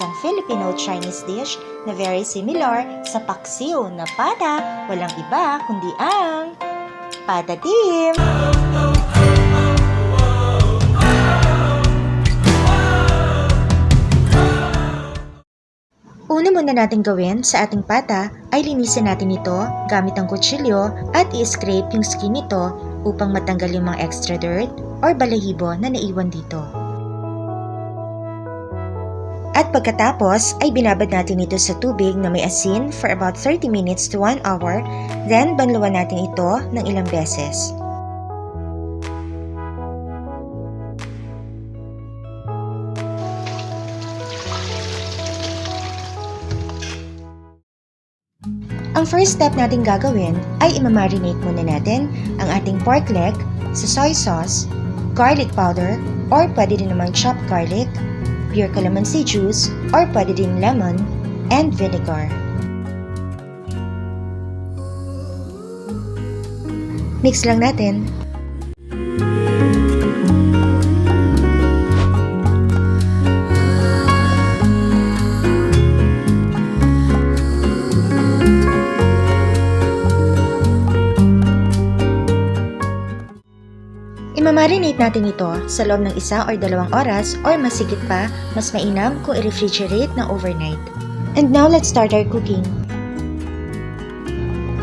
isang Filipino-Chinese dish na very similar sa paksiw na pata, walang iba kundi ang patatim! Una muna natin gawin sa ating pata ay linisin natin ito gamit ang kutsilyo at i-scrape yung skin nito upang matanggal yung mga extra dirt or balahibo na naiwan dito. At pagkatapos ay binabad natin ito sa tubig na may asin for about 30 minutes to 1 hour, then banlawan natin ito ng ilang beses. Ang first step natin gagawin ay imamarinate muna natin ang ating pork leg sa soy sauce, garlic powder, or pwede din namang chopped garlic, pure calamansi juice, or pwede din lemon, and vinegar. Mix lang natin. Imamarinate natin ito sa loob ng 1 or 2 oras or mas higit pa, mas mainam kung i-refrigerate na overnight. And now, let's start our cooking.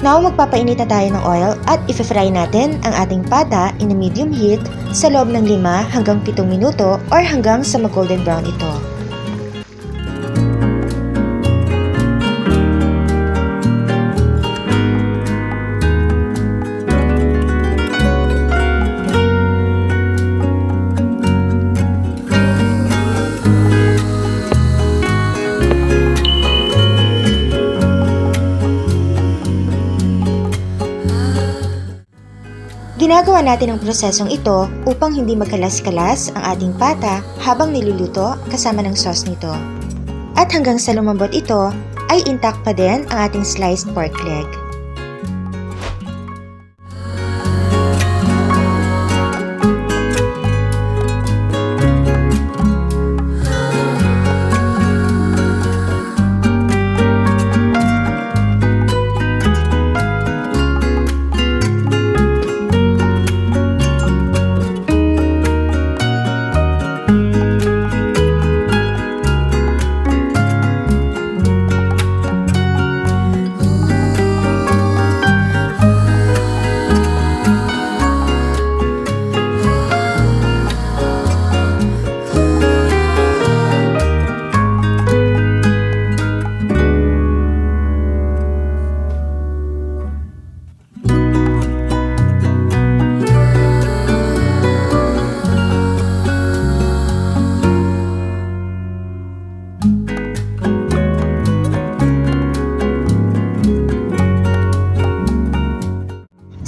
Now, magpapainit na tayo ng oil at i-fry natin ang ating pata in a medium heat sa loob ng 5 hanggang 7 minuto or hanggang sa mag-golden brown ito. Ginagawa natin ang prosesong ito upang hindi magkalas-kalas ang ating pata habang niluluto kasama ng sauce nito. At hanggang sa lumambot ito, ay intact pa din ang ating sliced pork leg.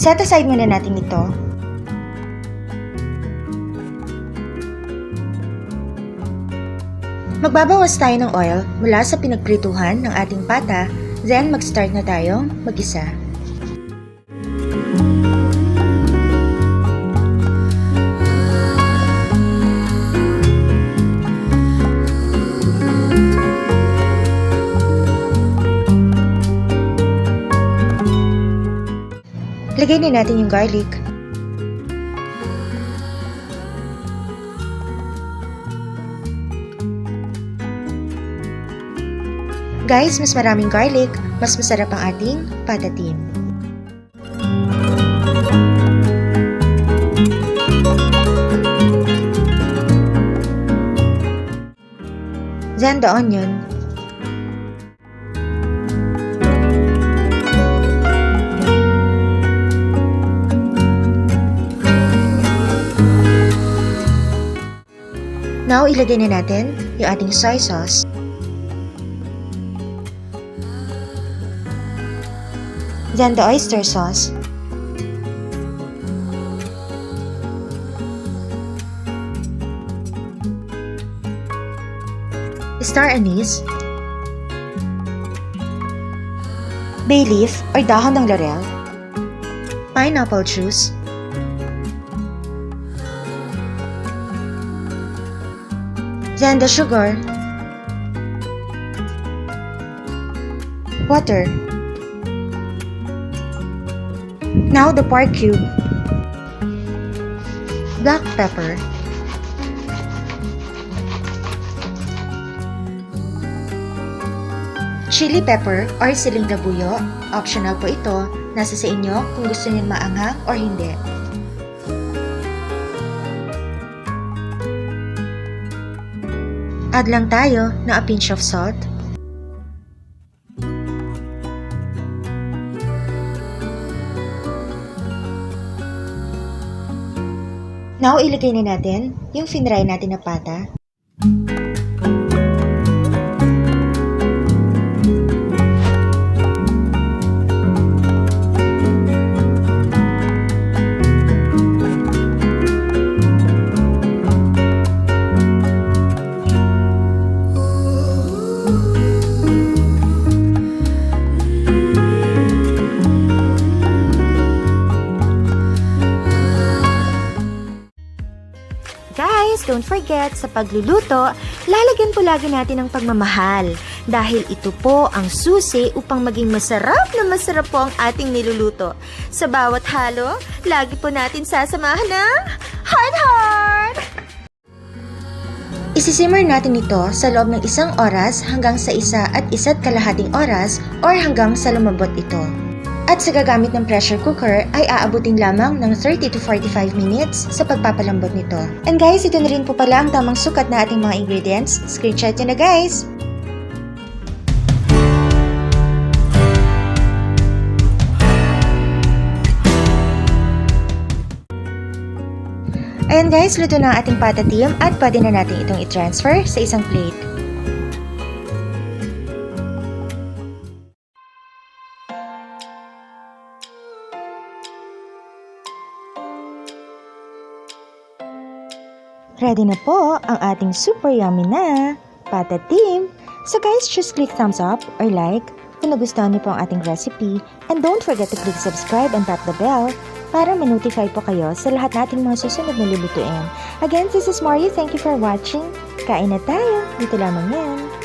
Set aside muna natin ito. Magbabawas tayo ng oil mula sa pinagprituhan ng ating pata, then mag-start na tayong mag-isa. Lagay na natin yung garlic. Guys, mas maraming garlic, mas masarap ang ating patatim. Then the onion. Now, ilagay na natin yung ating soy sauce. Then the oyster sauce. Star anise. Bay leaf or dahon ng laurel. Pineapple juice. Then the sugar. water. Now the pork cube, black pepper, chili pepper or siling labuyo. Optional po ito. Nasa sa inyo kung gusto niyo maanghang or hindi. Add lang tayo ng a pinch of salt. Now, ilagay na natin yung finry natin na pata. Guys, don't forget, sa pagluluto, lalagyan po lagi natin ng pagmamahal dahil ito po ang susi upang maging masarap na masarap po ang ating niluluto. Sa bawat halo, lagi po natin sasamahan ng heart! Isisimmer natin ito sa loob ng 1 oras hanggang sa 1 at 1.5 oras or hanggang sa lumambot ito. At sa gagamit ng pressure cooker ay aabutin lamang ng 30 to 45 minutes sa pagpapalambot nito. And guys, ito na rin po pala ang tamang sukat na ating mga ingredients. Screenshot nyo na guys! Ayan guys, luto na ang ating patatim at pwede na natin itong i-transfer sa isang plate. Ready na po ang ating super yummy na patatim. So guys, just click thumbs up or like kung nagustuhan niyo po ang ating recipe. And don't forget to click subscribe and tap the bell para ma-notify po kayo sa lahat nating mga susunod na lulutuin. Again, this is Mario. Thank you for watching. Kain na tayo. Dito lamang yan.